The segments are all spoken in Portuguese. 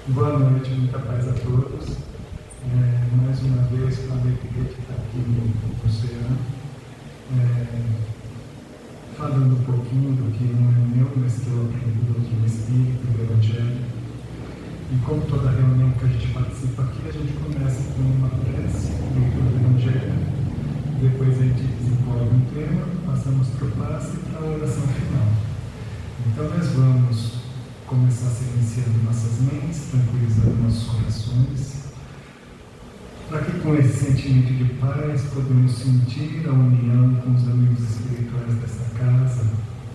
Boa noite, muita paz a todos. Mais uma vez, com a alegria de estar aqui no Oceano, falando um pouquinho do que não é meu, mas que eu aprendi do Espírito, do Evangelho. E como toda reunião que a gente participa aqui, a gente começa com uma prece, leitura do Evangelho, depois a gente desenvolve um tema, passamos para o passe e para a oração final. Então nós vamos começar silenciando nossas mentes, tranquilizando nossos corações, para que com esse sentimento de paz podemos sentir a união com os amigos espirituais dessa casa,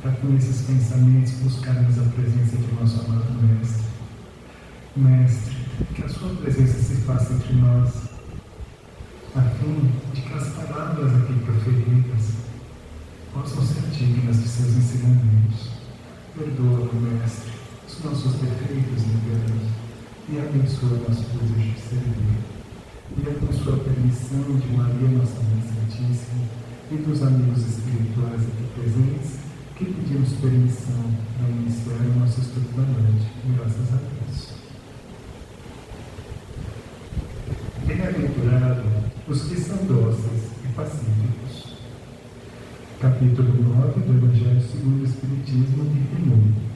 para com esses pensamentos buscarmos a presença de nosso amado Mestre. Mestre, que a sua presença se faça entre nós, a fim de que as palavras aqui proferidas possam ser dignas de seus ensinamentos. Perdoa, Mestre, os nossos defeitos e enganos, e abençoa nosso desejo de servir. E é com sua permissão de Maria, nossa Mãe Santíssima, e dos amigos espirituais aqui presentes, que pedimos permissão para iniciar o nosso estudo da noite. Graças a Deus. Bem-aventurado os que são dóceis e pacíficos. Capítulo 9 do Evangelho segundo o Espiritismo de Emmanuel.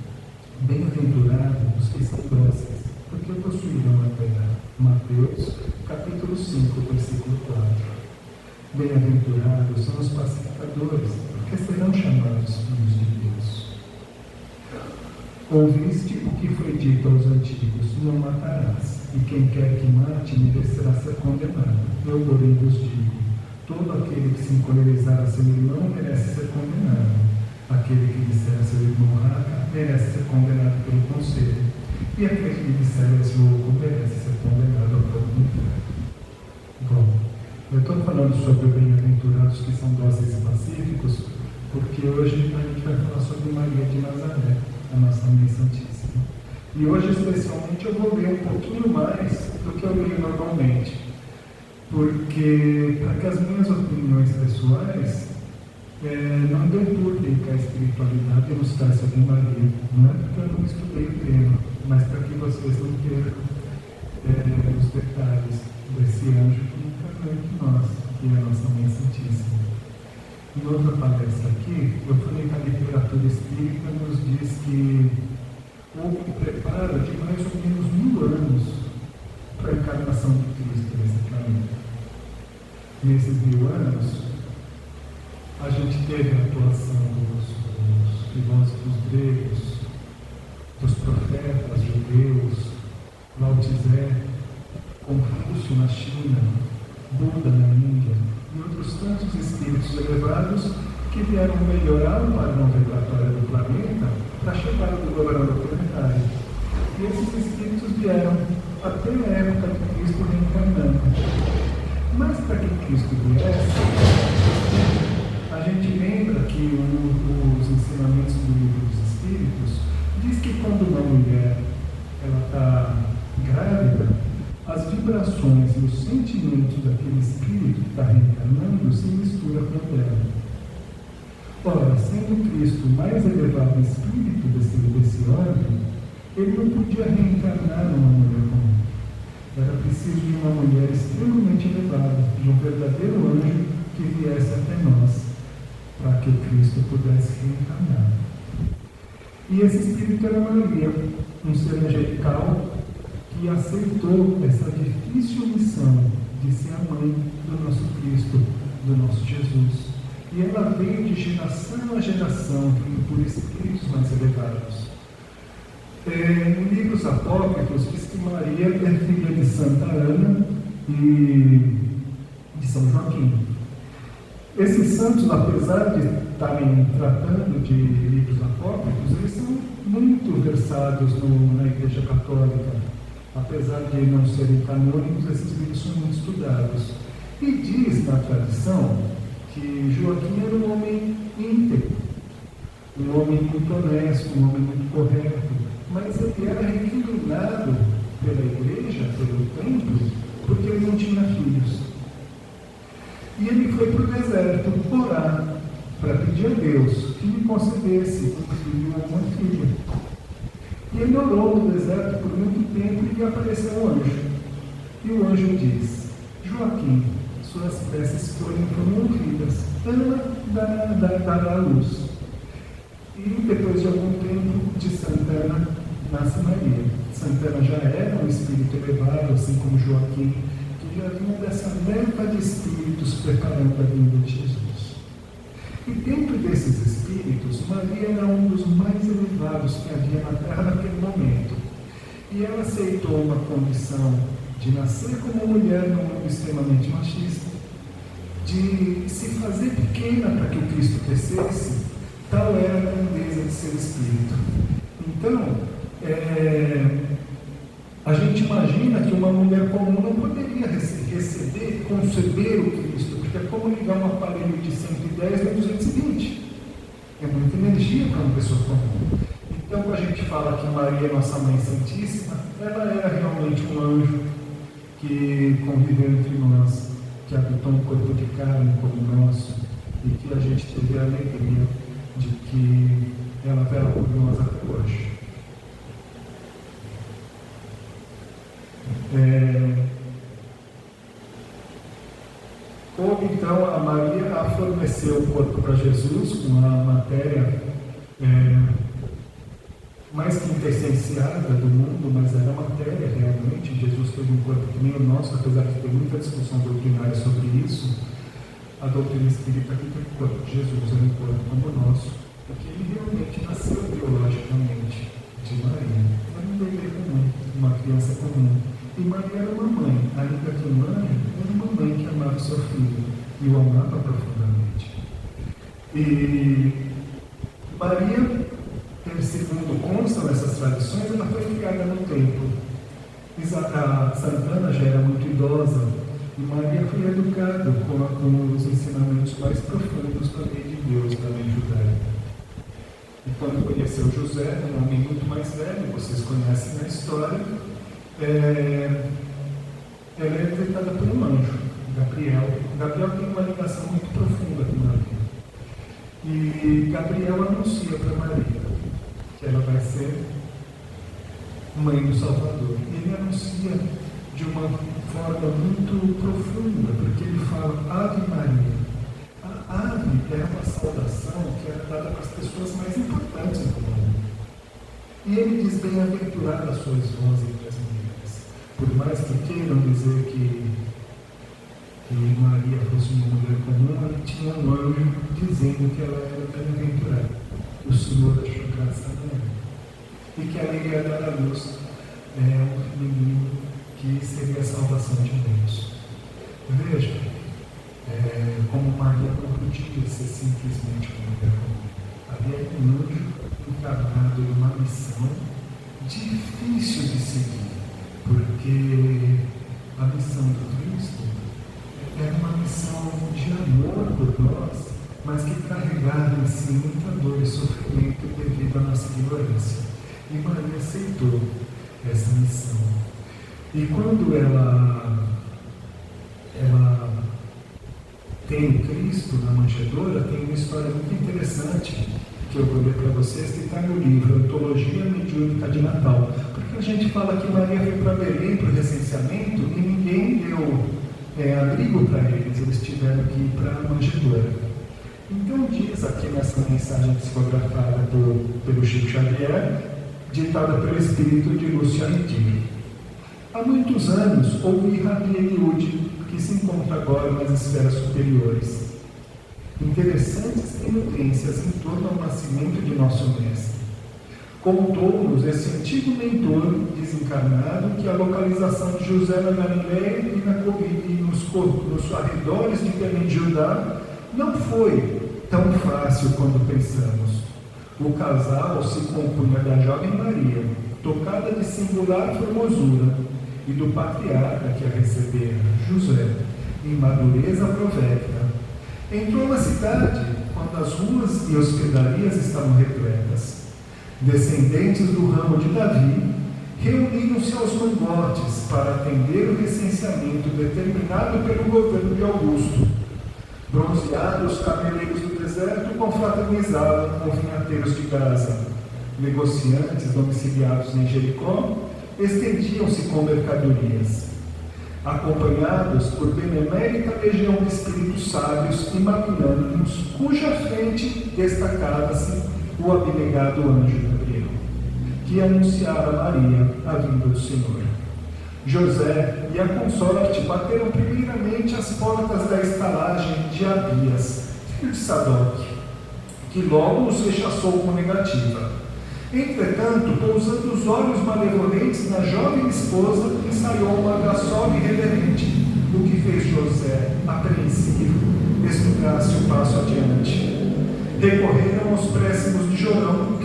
Bem-aventurados os que são dóceis, porque possuirão a terra. Mateus, capítulo 5, versículo 4. Bem-aventurados são os pacificadores, porque serão chamados filhos de Deus. Ouviste o que foi dito aos antigos: não matarás, e quem quer que mate merecerá ser condenado. Eu, porém, vos digo: todo aquele que se encolerizar a seu irmão merece ser condenado. Aquele que disser a seu irmão raca merece ser condenado pelo conselho. E aquele que disser és louco merece ser condenado ao fogo do inferno. Bom, eu estou falando sobre bem-aventurados que são dóceis e pacíficos, porque hoje a gente vai falar sobre Maria de Nazaré, a nossa Mãe Santíssima. E hoje, especialmente, eu vou ler um pouquinho mais do que eu leio normalmente, porque para que as minhas opiniões pessoais não deturpem a espiritualidade e nos traçam de Maria. Não é porque eu não estudei o tema, mas para que vocês não percam os detalhes desse anjo que nunca veio entre nós, que é a nossa Mãe Santíssima. Em outra palestra aqui, eu falei que a literatura espírita nos diz que houve um preparo de mais ou menos 1000 anos para a encarnação de Cristo nesse planeta. Nesses 1000 anos, a gente teve a atuação dos filósofos gregos, dos profetas judeus, Lao Tse, Confúcio na China, Buda na Índia e outros tantos espíritos elevados que vieram melhorar o padrão vibratório do planeta para a chegada do governador planetário. E esses espíritos vieram até a época de Cristo reencarnando. Mas para que Cristo viesse, a gente lembra que os ensinamentos do Livro dos Espíritos diz que quando uma mulher está grávida, as vibrações e os sentimentos daquele espírito que está reencarnando se misturam com o dela. Ora, sendo Cristo mais elevado espírito desse órgão, ele não podia reencarnar numa mulher comum. Era preciso de uma mulher extremamente elevada, de um verdadeiro anjo que viesse até nós, para que Cristo pudesse reencarnar. E esse espírito era Maria, um ser angelical que aceitou essa difícil missão de ser a mãe do nosso Cristo, do nosso Jesus. E ela veio de geração a geração, por espíritos mais elevados. Em livros apócrifos diz que Maria é filha de Santa Ana e de São Joaquim. Esses santos, apesar de estarem tratando de livros apócrifos, eles são muito versados na Igreja Católica. Apesar de não serem canônicos, esses livros são muito estudados. E diz na tradição que Joaquim era um homem íntegro, um homem muito honesto, um homem muito correto, mas ele era recriminado pela Igreja, pelo templo, porque ele não tinha filhos. E ele foi para o deserto orar para pedir a Deus que lhe concedesse um filho ou uma filha. E ele orou no deserto por muito tempo e lhe apareceu um anjo. E o anjo diz: Joaquim, suas preces foram ouvidas, Ana dará a luz. E depois de algum tempo, de Santana nasce Maria. Santana já era um espírito elevado, assim como Joaquim, que já vinha dessa leva de espíritos preparando a vinda de Jesus. E dentro desses espíritos, Maria era um dos mais elevados que havia na Terra naquele momento. E ela aceitou uma condição de nascer como mulher num mundo extremamente machista, de se fazer pequena para que o Cristo crescesse. Tal era a grandeza de seu espírito. Então, a gente imagina que uma mulher comum não poderia receber, conceber o Cristo, porque é como ligar um aparelho de 110 no 220. É muita energia para uma pessoa comum. Então, quando a gente fala que Maria, nossa Mãe Santíssima, ela era realmente um anjo que conviveu entre nós, que habitou um corpo de carne como o nosso, e que a gente teve a alegria de que ela vela por nós até hoje. Como então a Maria forneceu o corpo para Jesus com a matéria mais quintessenciada do mundo, mas era matéria realmente. Jesus teve um corpo que nem o nosso, apesar de ter muita discussão doutrinária sobre isso. A doutrina espírita aqui tem o corpo de Jesus, é um corpo como o nosso, porque ele realmente nasceu biologicamente de Maria. Era um bebê comum, uma criança comum. E Maria era uma mãe, ainda que mãe, era uma mãe que amava seu filho e o amava profundamente. E Maria, segundo constam essas tradições, ela foi criada no templo. A Santana já era muito idosa e Maria foi educada com os ensinamentos mais profundos da lei de Deus, da lei judaica. E quando conheceu José, um homem muito mais velho, vocês conhecem a história, ela é visitada por um anjo, Gabriel. Gabriel tem uma ligação muito profunda com Maria. E Gabriel anuncia para Maria que ela vai ser mãe do Salvador. Ele anuncia de uma forma muito profunda, porque ele fala Ave Maria. A ave é uma saudação que era dada para as pessoas mais importantes do mundo. E ele diz: bem-aventuradas sois vós entre as mulheres. Por mais que queiram dizer que Maria fosse uma mulher comum, ele tinha um anjo dizendo que ela era bem-aventurada. O Senhor achou graça nela. E que ela iria dar à luz um menino que seria a salvação de muitos. Veja, como Maria não podia ser simplesmente uma mulher comum. Havia um anjo encarnado em uma missão difícil de seguir, porque a missão do Cristo era uma missão de amor por nós, mas que carregava em si muita dor e sofrimento devido à nossa ignorância. E Maria aceitou essa missão. E quando ela tem o Cristo na manjedoura, tem uma história muito interessante que eu vou ler para vocês, que está no livro Antologia Mediúnica de Natal. Porque a gente fala que Maria veio para Belém para o recenseamento e ninguém deu abrigo para eles, eles tiveram que ir para a manjedoura. Então diz aqui nessa mensagem psicografada pelo Chico Xavier, ditada pelo espírito de Lúcia Retiro. Há muitos anos ouvi Rabi Eliúde, que se encontra agora nas esferas superiores. Interessantes penitências em torno ao nascimento de nosso mestre. Contou-nos esse antigo mentor desencarnado que a localização de José na Galileia e nos arredores de Belém de Judá não foi tão fácil quando pensamos. O casal se compunha da jovem Maria, tocada de singular formosura, e do patriarca que a recebera, José, em madureza provecta. Entrou na cidade quando as ruas e hospedarias estavam repletas. Descendentes do ramo de Davi reuniram-se aos mangotes para atender o recenseamento determinado pelo governo de Augusto. Bronzeados, cameleiros do deserto confraternizavam com vinhateiros de Gaza. negociantes domiciliados em Jericó, estendiam-se com mercadorias, acompanhados por benemérita legião de espíritos sábios e magnânimos, cuja frente destacava-se o abnegado anjo Gabriel, que anunciara a Maria a vinda do Senhor. José e a consorte bateram primeiramente as portas da estalagem de Abias, filho de Sadoc, que logo os rechaçou com negativa. Entretanto, pousando os olhos malevolentes na jovem esposa, ensaiou uma graçola irreverente, o que fez José, apreensivo, estudasse um passo adiante. Recorreram aos préstimos de Jorão,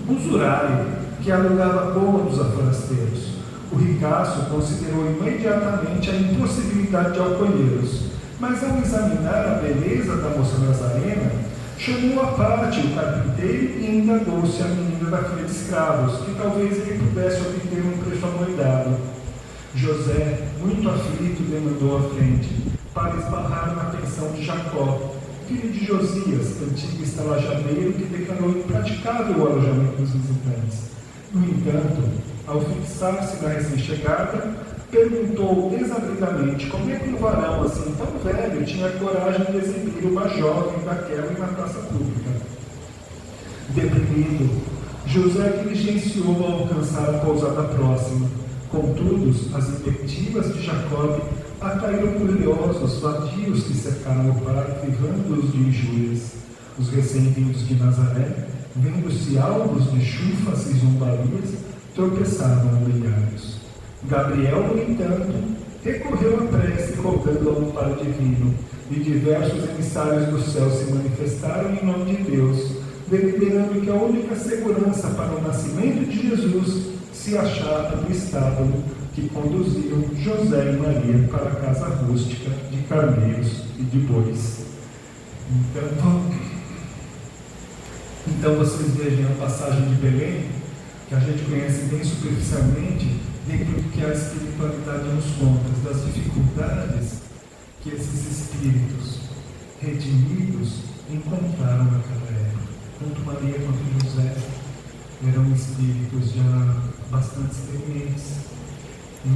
usurário, que alugava cômodos a forasteiros. O ricaço considerou imediatamente a impossibilidade de acolhê-los, mas ao examinar a beleza da moça nazarena, chamou à parte o carpinteiro e indagou-se a menina da filha de escravos, que talvez ele pudesse obter um preço amoedado. José, muito aflito, demandou à frente, para esbarrar na pensão de Jacó, filho de Josias, antigo estalajadeiro que declarou impraticável o alojamento dos visitantes. No entanto, ao fixar-se na recém-chegada, perguntou desabridamente como é que um varão assim tão velho tinha coragem de exibir uma jovem daquela na praça pública. Deprimido, José diligenciou ao alcançar a pousada próxima. Contudo, as invectivas de Jacob atraíram curiosos vadios que cercaram o par, privando-os de injúrias. Os recém-vindos de Nazaré, vendo-se alvos de chufas e zombarias, tropeçavam humilhados. Gabriel, no entanto, recorreu à prece, colocando ao amparo divino, e diversos emissários do céu se manifestaram em nome de Deus, deliberando que a única segurança para o nascimento de Jesus se achava no estábulo que conduziam José e Maria para a casa rústica de carneiros e de bois. Então vocês vejam a passagem de Belém, que a gente conhece bem superficialmente, dentro do que a espiritualidade nos conta, das dificuldades que esses espíritos redimidos encontraram naquela época. Tanto Maria quanto José eram espíritos já bastante experientes e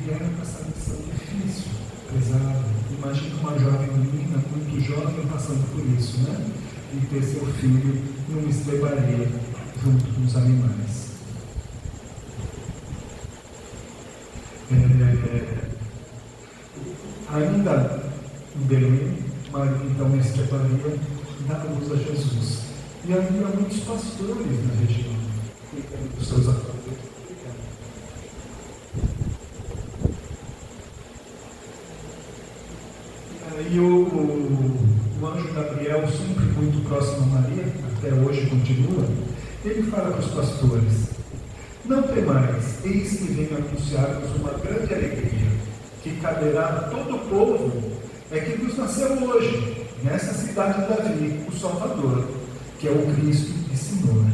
vieram com essa missão difícil, pesada. Imagina uma jovem menina, muito jovem, passando por isso, né? E ter seu filho numa estrebaria junto com os animais. Ainda em Belém, Maria então na estrebaria dá a luz a Jesus. E havia muitos pastores na região, cuidando dos seus acordos. E o anjo Gabriel, sempre muito próximo a Maria, até hoje continua, ele fala para os pastores: não temais, eis que venho anunciar-vos uma grande alegria, que caberá a todo o povo, é que vos nasceu hoje, nessa cidade de Davi, o Salvador, que é o Cristo e Senhor.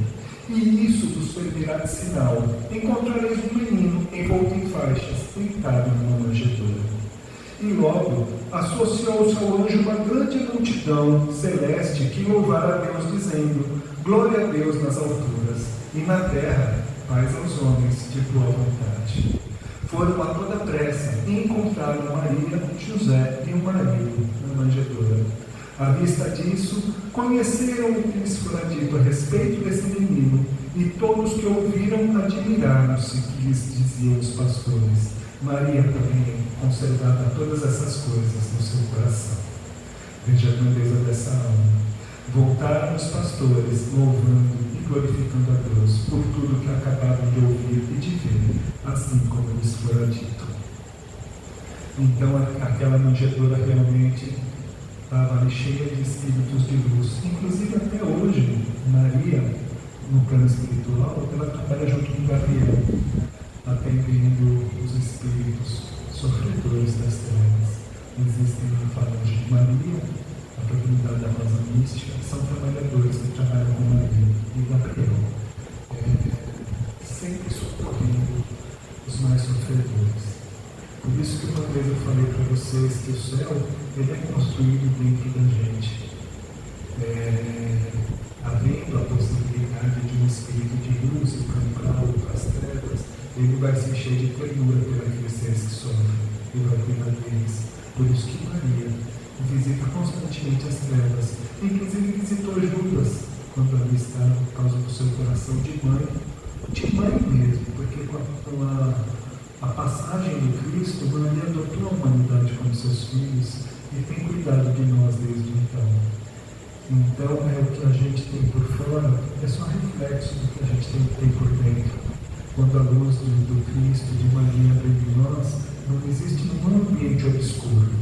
E isso vos servirá de sinal: encontrareis um menino envolto em faixas, deitado numa manjedoura. E logo associou-se ao anjo uma grande multidão celeste que louvara a Deus, dizendo: glória a Deus nas alturas, e na terra paz aos homens de boa vontade. Foram a toda pressa e encontraram Maria, José e o marido na manjedoura. À vista disso, conheceram o que lhes fora dito a respeito desse menino, e todos que ouviram admiraram-se que lhes diziam os pastores. Maria, porém, conservava todas essas coisas no seu coração. Veja a grandeza dessa alma. Voltaram os pastores, louvando e glorificando a Deus por tudo que acabaram de ouvir e de ver, assim como lhes fora dito. Então, aquela manjedoura realmente estava ali cheia de espíritos de luz. Inclusive, até hoje, Maria, no plano espiritual, ela trabalha junto com Gabriel, atendendo os espíritos sofredores das trevas. Existem na falange de Maria, a fraternidade da Rosa Mística, são trabalhadores que trabalham com Maria e Gabriel, sempre socorrendo os mais sofredores. Por isso que uma vez eu falei para vocês que o céu ele é construído dentro da gente, havendo a possibilidade de um espírito de luz e para outras trevas, ele vai se encher de ternura pelos seres que sofrem, e vai cuidar deles. Por isso que Maria visita constantemente as trevas. Inclusive visitou Judas, quando ali estava, por causa do seu coração de mãe mesmo, porque com a passagem do Cristo, Maria adotou a humanidade como seus filhos e tem cuidado de nós desde então. Então, o que a gente tem por fora é só reflexo do que a gente tem por dentro. Quando a luz do Cristo, de Maria, vem de nós, não existe nenhum ambiente obscuro.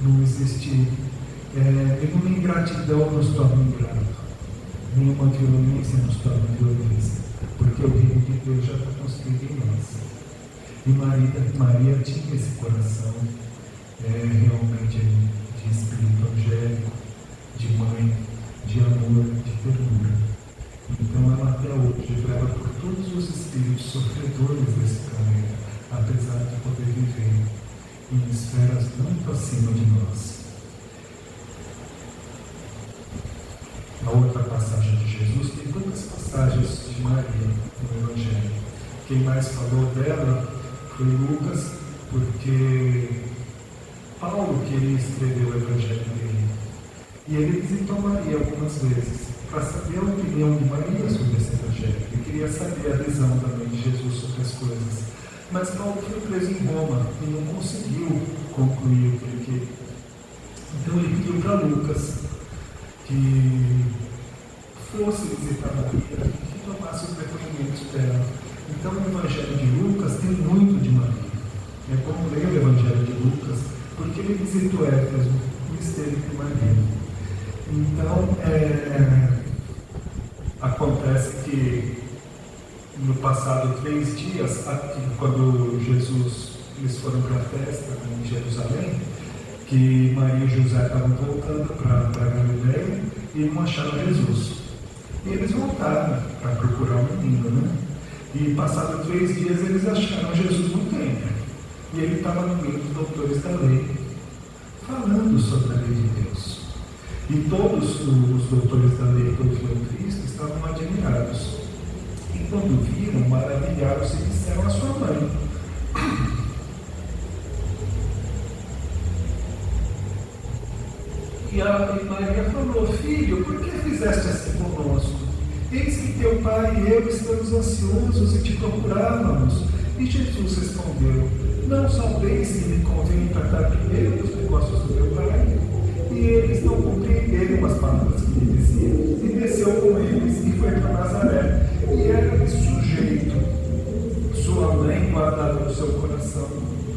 Não existe nenhuma ingratidão nos torna ingrato. Nenhuma violência nos torna violência. Porque o reino de Deus já está construído em nós. E Maria tinha esse coração realmente de espírito angélico, de mãe, de amor, de ternura. Então ela até hoje vela por todos os espíritos sofredores desse planeta, apesar de poder viver em esferas muito acima de nós. A outra passagem de Jesus, tem poucas passagens de Maria no Evangelho. Quem mais falou dela foi Lucas, porque Paulo queria escrever o Evangelho dele. E ele visitou Maria algumas vezes, para saber a opinião de Maria sobre esse Evangelho. Ele queria saber a visão também de Jesus sobre as coisas. Mas Paulo foi preso em Roma e não conseguiu concluir o que ele queria. Então ele pediu para Lucas que fosse visitar Maria e que tomasse os depoimentos dela. Então o Evangelho de Lucas tem muito de Maria. É como ler o Evangelho de Lucas, porque ele visitou Éfeso e esteve com Maria. Então, acontece que no passado 3 dias, quando eles foram para a festa em Jerusalém, que Maria e José estavam voltando para Galileia e não acharam Jesus. E eles voltaram para procurar o menino, né? E passados 3 dias eles acharam Jesus no templo. E ele estava no meio dos doutores da lei, falando sobre a lei de Deus. E todos os doutores da lei que ouviam Cristo estavam admirados. E quando viram, maravilharam-se e disseram à sua mãe: E Maria falou: Filho, por que fizeste assim conosco? Eis que teu pai e eu estamos ansiosos e te procurávamos. E Jesus respondeu: Não sabeis que me convém tratar primeiro dos negócios do meu pai? E eles não compreenderam as palavras que lhe dizia. E desceu com eles e foi para Nazaré. E era sujeito. Sua mãe guardava no seu coração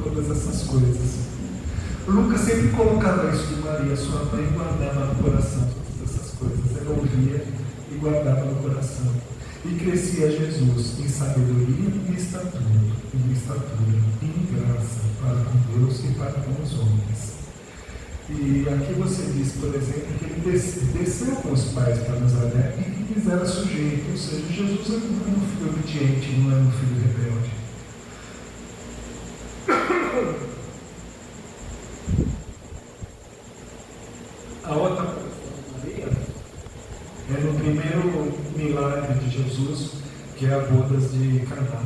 todas essas coisas. Lucas sempre colocava isso de Maria. Sua mãe guardava no coração todas essas coisas. Ela ouvia e guardava no coração. E crescia Jesus em sabedoria e estatura, e em graça para com Deus e para com os homens. E aqui você diz, por exemplo, que ele desceu com os pais para Nazaré e que lhes era sujeito, ou seja, Jesus não é um filho obediente, não é um filho rebelde. A outra coisa de Maria é no primeiro milagre de Jesus, que é a bodas de Caná.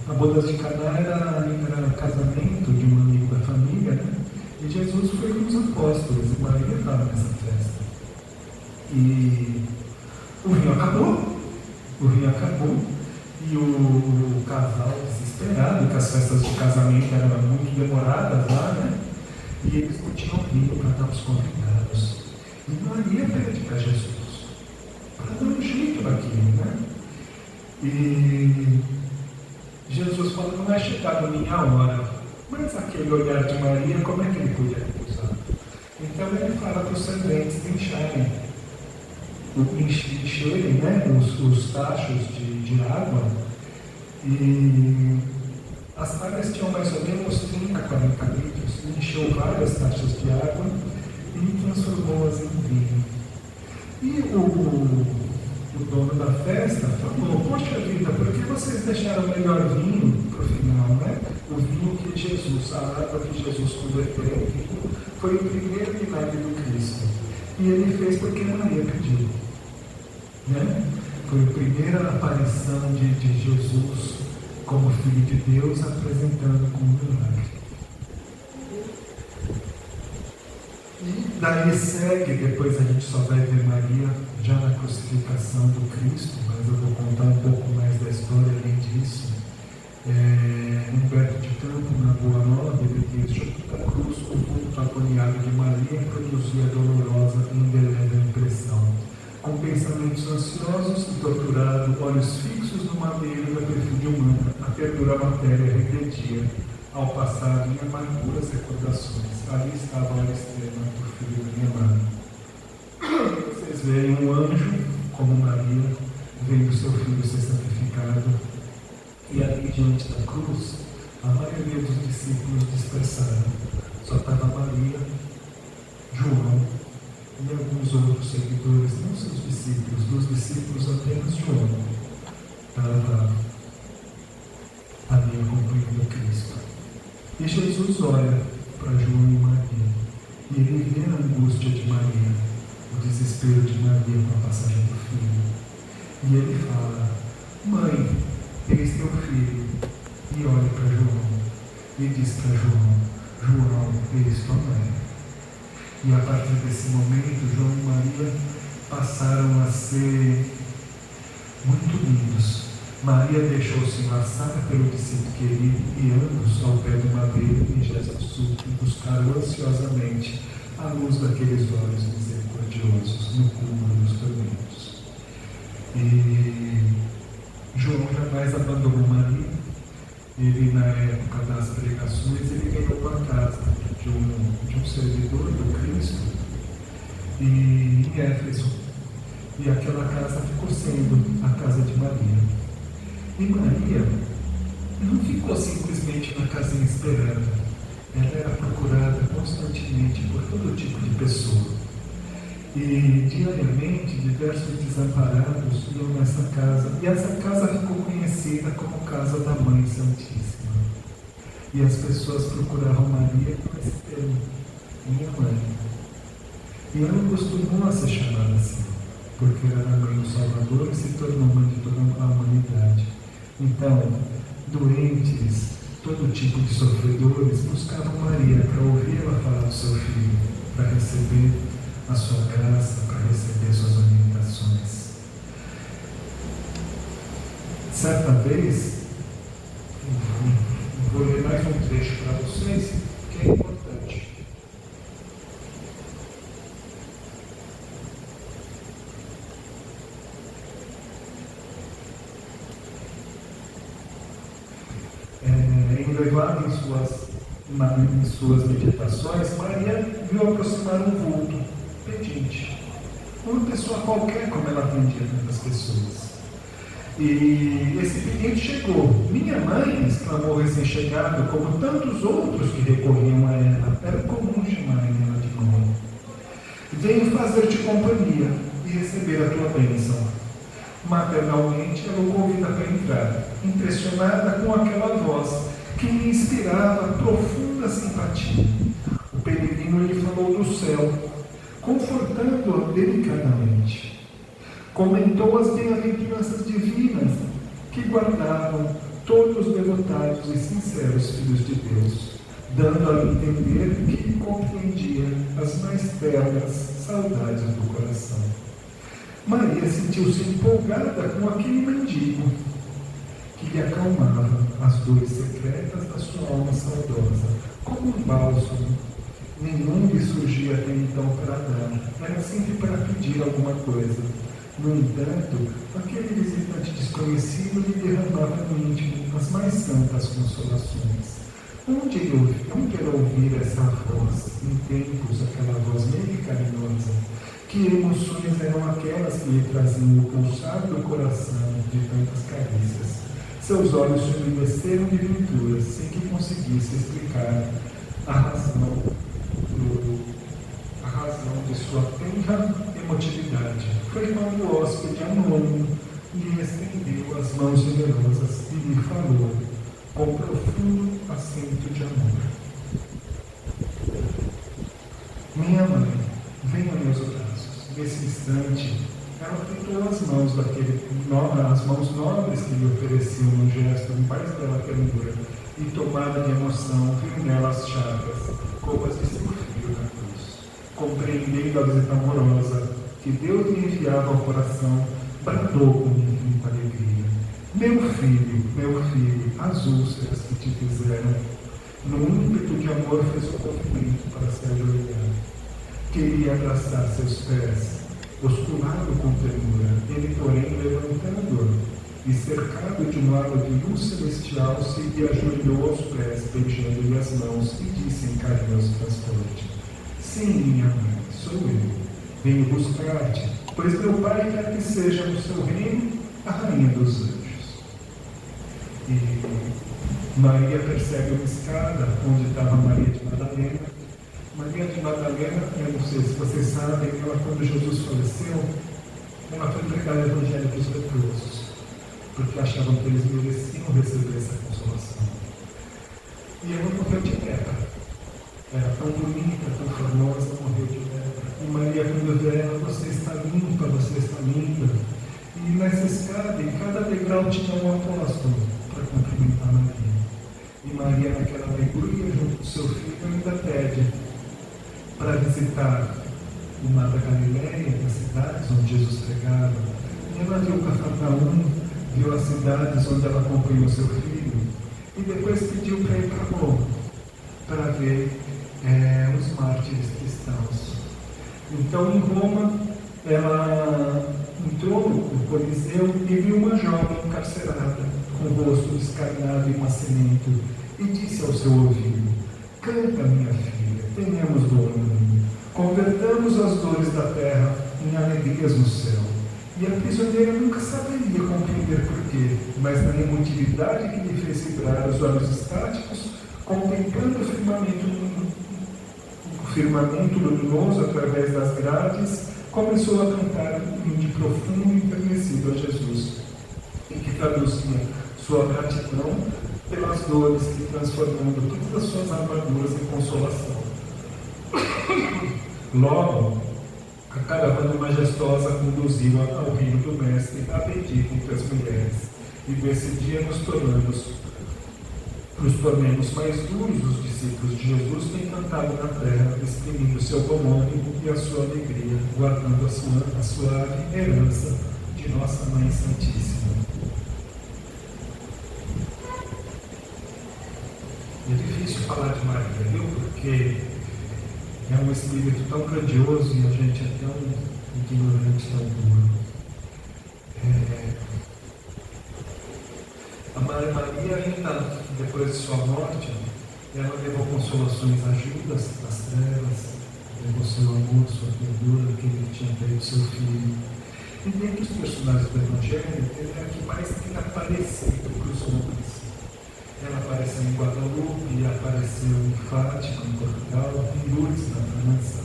A bodas de Caná era casamento de um amigo da família, né? E Jesus foi com os apóstolos e Maria estava nessa festa. E o vinho acabou e o casal desesperado, que as festas de casamento eram muito demoradas lá, né? E eles não tinham vinho para dar os convidados. E Maria pede para Jesus, para dar um jeito daquilo, né? E Jesus fala: não é chegada a minha hora. Mas aquele olhar de Maria, como é que ele podia recusar? Então ele fala para os serventes encherem, né, os tachos de água. E as talhas tinham mais ou menos 30, 40 litros. Ele encheu várias taças de água e transformou-as em vinho. E o dono da festa falou: poxa vida, por que vocês deixaram o melhor vinho para o final, né? O vinho que Jesus, a água que Jesus converteu em vinho, foi o primeiro milagre do Cristo. E ele fez porque Maria pediu. né? Foi a primeira aparição de Jesus como Filho de Deus, apresentando como milagre. E daí segue, depois a gente só vai ver Maria já na crucificação do Cristo, mas eu vou contar um pouco mais da história além disso. Humberto de Campos, na Boa Nova, ele diz: junto à cruz, o vulto agoniado de Maria produzia dolorosa e indelével impressão. Com pensamentos ansiosos e torturado, olhos fixos no madeiro da perfídia humana, a ternura matéria regredia ao passado em amarguras recordações. Ali estava a hora extrema do filho da minha mãe. Vocês veem um anjo, como Maria, vendo seu filho ser sacrificado, e ali diante da cruz, a maioria dos discípulos dispersaram. Só estava Maria, João e alguns outros seguidores, não seus discípulos, dos discípulos apenas João estava ali acompanhando Cristo. E Jesus olha para João e Maria, e ele vê a angústia de Maria, o desespero de Maria com a passagem do filho. E ele fala: mãe, eis teu filho. E olha para João e diz para João: João, eis tua mãe. E a partir desse momento, João e Maria passaram a ser muito lindos. Maria deixou-se enlaçar pelo discípulo querido e ambos, ao pé do madeiro, em gesto súbito, buscaram ansiosamente a luz daqueles olhos misericordiosos no cúmulo dos tormentos. E João jamais abandonou Maria. Ele, na época das pregações, ele ganhou uma casa de um servidor do Cristo em Éfeso. E aquela casa ficou sendo a casa de Maria. E Maria não ficou simplesmente na casinha esperando. Ela era procurada constantemente por todo tipo de pessoa. E diariamente diversos desamparados iam nessa casa. E essa casa ficou conhecida como Casa da Mãe Santíssima. E as pessoas procuravam Maria com esse termo: minha mãe. E ela costumou a ser chamada assim, porque era a mãe do Salvador e se tornou mãe de toda a humanidade. Então, doentes, todo tipo de sofredores buscavam Maria para ouvir ela falar do seu filho, para receber a sua graça, para receber suas orientações. Certa vez, vou ler mais um trecho para vocês, que é importante. Levado em suas meditações, Maria viu aproximar um vulto, pedinte. Uma pessoa qualquer, como ela atendia tantas pessoas. E esse pedinte chegou. Minha mãe, exclamou o recém-chegado, como tantos outros que recorriam a ela. Era comum chamarem ela de mãe. Venho fazer-te companhia e receber a tua bênção. Maternalmente, ela o convida para entrar, impressionada com aquela voz que lhe inspirava profunda simpatia. O peregrino lhe falou do céu, confortando-a delicadamente. Comentou as bem-aventuranças divinas que guardavam todos os devotados e sinceros filhos de Deus, dando a entender que compreendia as mais ternas saudades do coração. Maria sentiu-se empolgada com aquele mendigo que lhe acalmava as dores secretas da sua alma saudosa, como um bálsamo. Nenhum lhe surgia até então para dar, era sempre para pedir alguma coisa. No entanto, aquele visitante desconhecido lhe derramava no íntimo as mais santas consolações. Onde ela ouvira essa voz, em tempos, aquela voz meio carinhosa? Que emoções eram aquelas que lhe traziam o pulsar do coração de tantas carícias? Seus olhos se umedeceram de venturas, sem que conseguisse explicar a razão de sua tenra emotividade. Foi quando o hóspede anônimo lhe estendeu as mãos generosas e lhe falou, com profundo acento de amor: minha mãe, venha a meus braços. Nesse instante, ela apertou as mãos as mãos nobres que lhe ofereciam no gesto mais bela ternura, e tomada de emoção, viu nela as chagas, como as de seu filho na cruz. Compreendendo a visita amorosa que Deus lhe enviava ao coração, bradou com infinita alegria: meu filho, as úlceras que te fizeram, no ímpeto de amor fez o movimento para se ajoelhar. Queria abraçar seus pés, osculado com ternura, ele, porém, levantando e cercado de um halo de luz celestial, se lhe ajoelhou aos pés, beijando-lhe as mãos, e disse em carinhoso transporte: sim, minha mãe, sou eu. Venho buscar-te, pois meu Pai quer que seja no seu reino a rainha dos anjos. E Maria percebe uma escada onde estava Maria de Madalena. Maria de Madalena, eu não sei se vocês sabem, ela, quando Jesus faleceu, ela foi pregar o evangelho dos leprosos, porque achavam que eles mereciam receber essa consolação. E ela morreu de lepra. Era tão bonita, tão famosa, morreu de lepra. E Maria, quando vê ela: você está limpa, você está linda. E nessa escada, em cada degrau, tinha um apóstolo para cumprimentar Maria. E Maria, naquela alegria, junto com seu filho, ainda pede para visitar o Mar da Galileia, as cidades onde Jesus pregava. E ela viu Cafarnaum, viu as cidades onde ela acompanhou seu filho, e depois pediu para ir para Roma, para ver os mártires cristãos. Então, em Roma, ela entrou no Coliseu e viu uma jovem encarcerada, com o rosto descarnado e macilento, e disse ao seu ouvido: canta, minha filha, tenhamos bom ânimo, convertamos as dores da terra em alegrias no céu. E a prisioneira nunca saberia compreender porquê, mas na emotividade que lhe fez vibrar os olhos estáticos, contemplando o firmamento luminoso através das grades, começou a cantar um de profundo e enternecido a Jesus, em que traduzia sua gratidão pelas dores que, transformando todas as suas armaduras em consolação. Logo, a caravana majestosa conduziu ao reino do Mestre, a bendita entre as mulheres, e desse dia nos tornemos mais duros. Os discípulos de Jesus têm cantado na terra, exprimindo seu bom ânimo e a sua alegria, guardando a suave herança de nossa Mãe Santíssima. É difícil falar de Maria, viu? Porque é um espírito tão grandioso e a gente é tão ignorante, tão duro. A Maria, ainda depois de sua morte, ela levou consolações a Judas das trevas, levou seu amor, sua ternura, que ele tinha feito seu filho. E dentre os personagens do Evangelho, ele é a que mais tem aparecido para os homens. Ela apareceu em Guadalupe, apareceu em Fátima, em Portugal, em Lourdes, na França,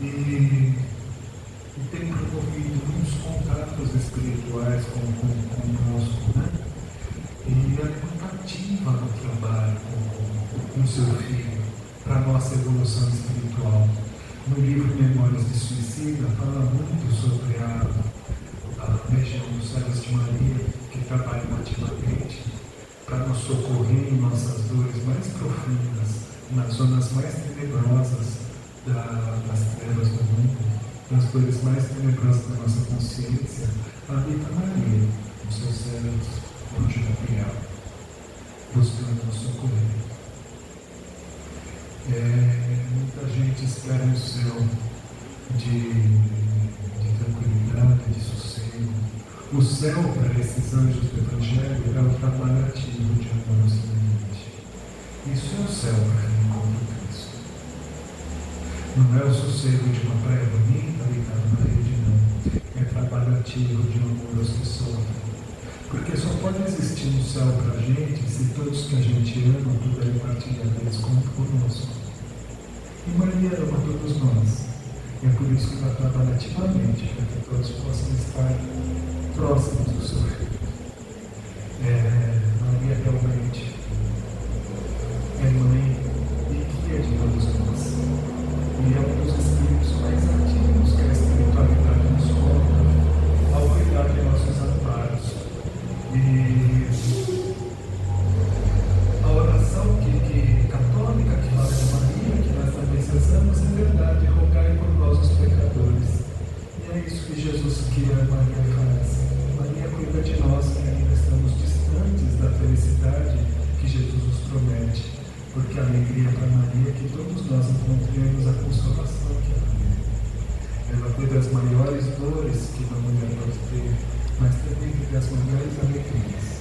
e tem promovido muitos contatos espirituais conosco, né? E ela é muito ativa no trabalho com seu filho, para a nossa evolução espiritual. No livro Memórias de Suicida, fala muito sobre a região dos Céus de Maria, que trabalha ativamente para nos socorrer em nossas dores mais profundas, nas zonas mais tenebrosas das trevas do mundo, nas dores mais tenebrosas da nossa consciência. Habita Maria, com seus céus, anjo Gabriel, buscando nos socorrer. Muita gente espera um céu de tranquilidade, de sossego. O céu, para esses anjos do Evangelho, é o trabalho ativo de amor semelhante. Isso é o céu para quem encontra Cristo. Não é o sossego de uma praia bonita, deitado na rede, não. É trabalho ativo de amor aos que sofrem. Porque só pode existir um céu para a gente se todos que a gente ama puderem partilhar deles conosco. E Maria ama todos nós. E é por isso que ela trabalha ativamente, para que todos possam estar próximos do seu filho. Maria realmente é mãe e guia de todos nós. E é um dos espíritos mais ativos que a espiritualidade nos conta. E a oração católica que fala de Maria, que nós também cessamos, é verdade, rogai por nós os pecadores. E é isso que Jesus queria, Maria faz. Maria cuida de nós que ainda estamos distantes da felicidade que Jesus nos promete, porque a alegria para Maria é que todos nós encontremos a consolação que ela tem. Ela cuida das maiores dores que uma mulher pode ter, mas também das maiores alegrias.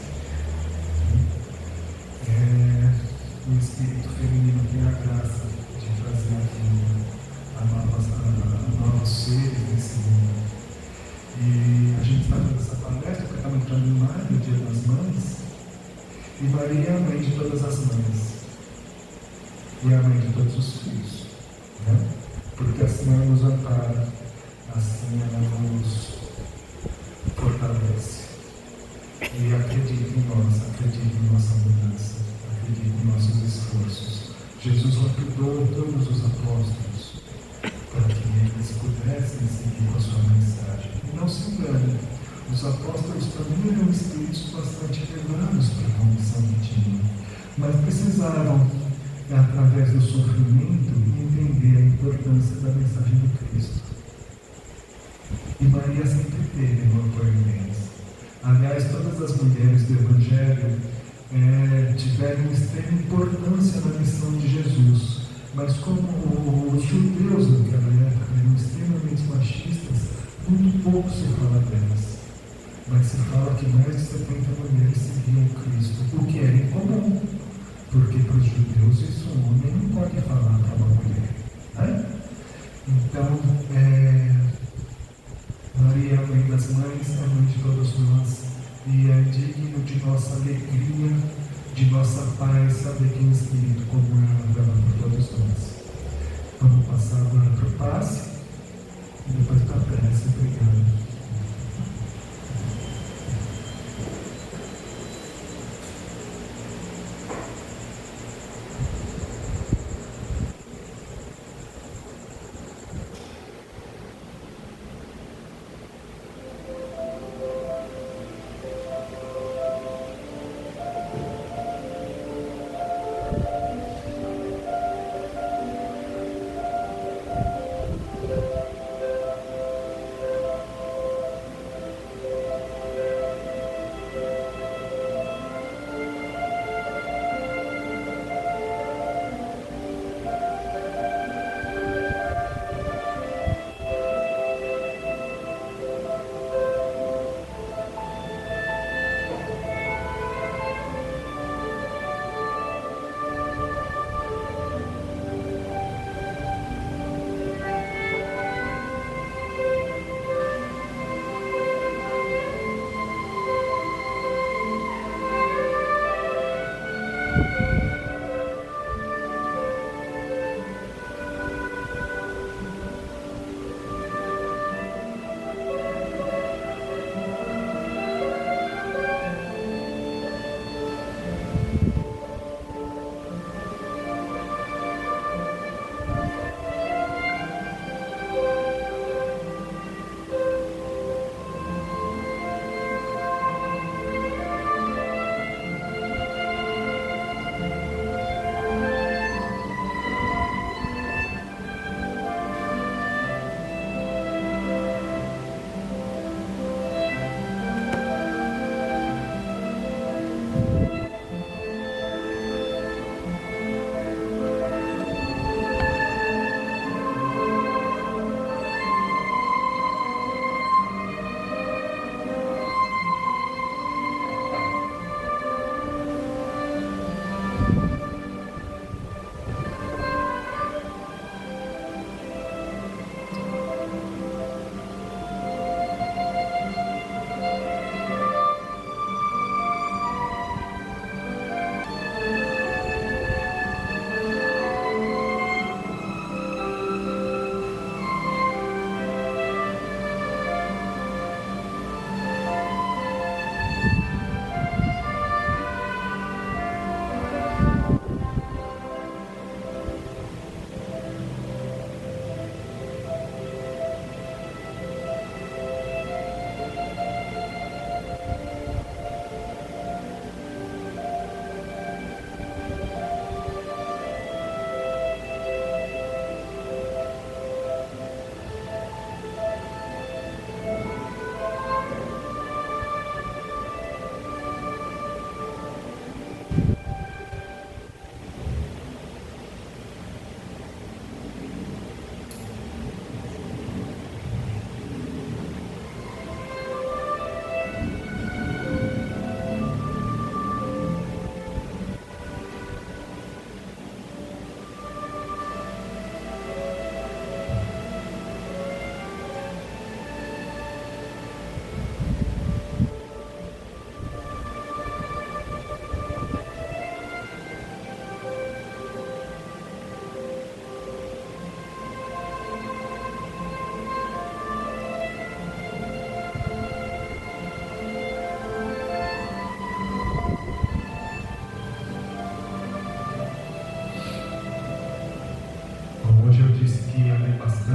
O espírito feminino tem a graça de trazer aqui a novos seres nesse mundo. E a gente está fazendo essa palestra porque estamos entrando em maio, no Dia das Mães, e Maria é a mãe de todas as mães e é a mãe de todos os filhos, né? Porque assim ela nos ampara, assim ela nos fortalece. E acredita em nós, acredita em nossa mudança, acredita em nossos esforços. Jesus lapidou todos os apóstolos para que eles pudessem seguir com a sua mensagem. E não se engane, os apóstolos também eram espíritos bastante elevados para a missão que tinham, mas precisavam, através do sofrimento, entender a importância da mensagem do Cristo. E Maria sempre teve no apoio deles. Aliás, todas as mulheres do Evangelho tiveram extrema importância na missão de Jesus, mas como os judeus naquela época eram extremamente machistas, muito pouco se fala delas. Mas se fala que mais de 70 mulheres seguiam Cristo, o que era incomum, porque para os judeus isso um homem não pode falar para uma mulher, né? Então, Maria, a mãe das mães, é mãe de todos nós, e é digno de nossa alegria, de nossa paz, saber que o Espírito comum ela por todos nós. Vamos passar agora para o passe, e depois para a prece. Obrigado.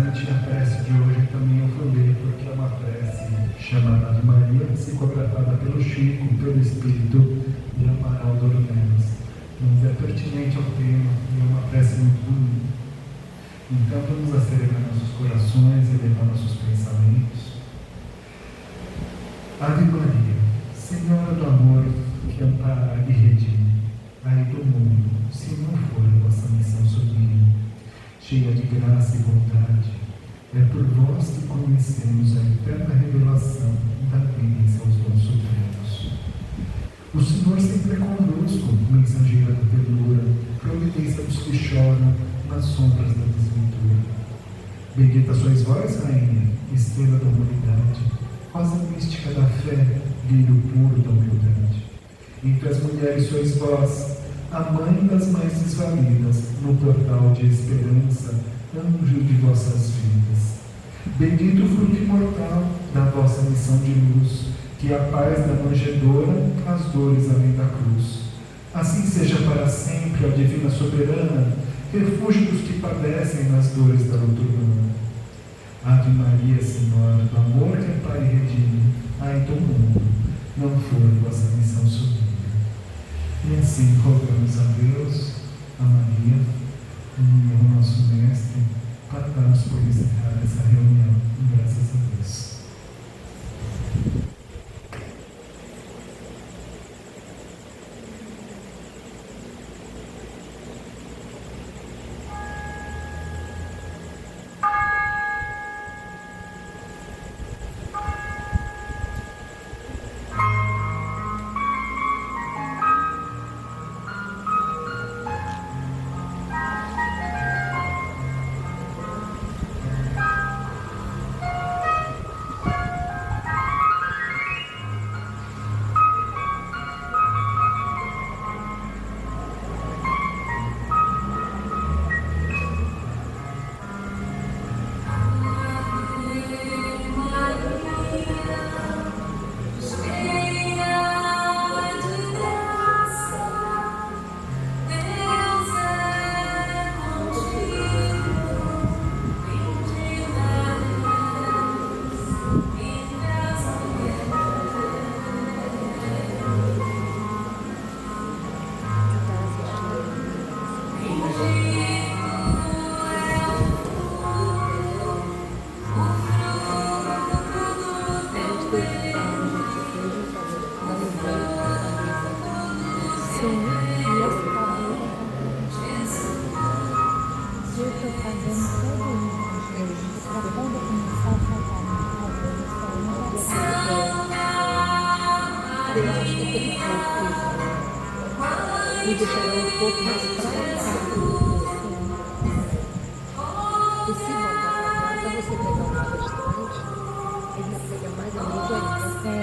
durante a prece de hoje também eu vou ler, porque é uma prece chamada Ave Maria, psicografada pelo Chico, pelo Espírito de Amaral Doronelis. Mas é pertinente ao tema e é uma prece muito bonita. Então vamos acelerar nossos corações e elevar nossos pensamentos. Ave Maria, Senhora do amor, que ampara e redime, ai do mundo, se não for a vossa missão sublime, cheia de graça e bondade, é por vós que conhecemos a eterna revelação da vida em seus dons supremos. O Senhor sempre é conosco, mensageira da ternura, providência dos que choram nas sombras da desventura. Bendita sois vós, Rainha, estrela da humanidade, rosa mística da fé, brilho puro da humildade. Entre as mulheres sois vós, a mãe das mães desvalidas, no portal de esperança, anjo de vossas vidas. Bendito o fruto imortal da vossa missão de luz, que a paz da manjedoura, as dores além da cruz. Assim seja para sempre, ó divina soberana, refúgio dos que padecem nas dores da luta humana. Ave Maria, Senhora do amor que é Pai e redime, ai do mundo, não for vossa missão sublime. E assim rogamos a Deus, a Maria, e ao nosso Mestre, para darmos por encerrada essa reunião. Graças a Deus. E deixar um pouco mais para cá. E se voltar para cá, então você pegar um lado de trás, ele vai pegar mais amigo ainda.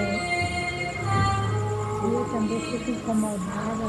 E eu também fico incomodada.